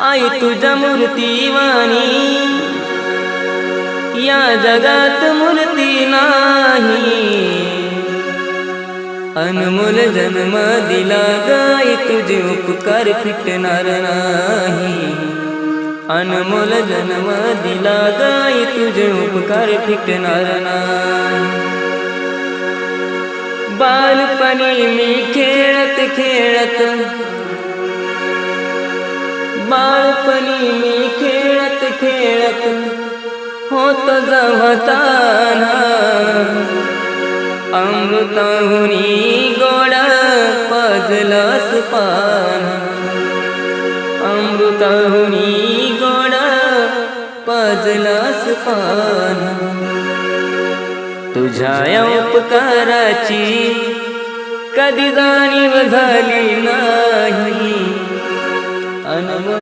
आई तुझ्या मूर्तीवाणी या जगात मूर्ती नाही। अनमोल जन्म दिला गाई तुझे उपकार फिटणार नाही। अनमोल जन्म दिला गाई तुझे उपकार फिटणार नाही। बालपणी मी खेळत खेळत बालपणी मी खेळत खेळत होत जमताना अमृताहुनी गोड पाजलंस पान। अमृताहुनी गोड पाजलंस पान। तुझ्या या उपकाराची कधी जाणीव झाली नाही।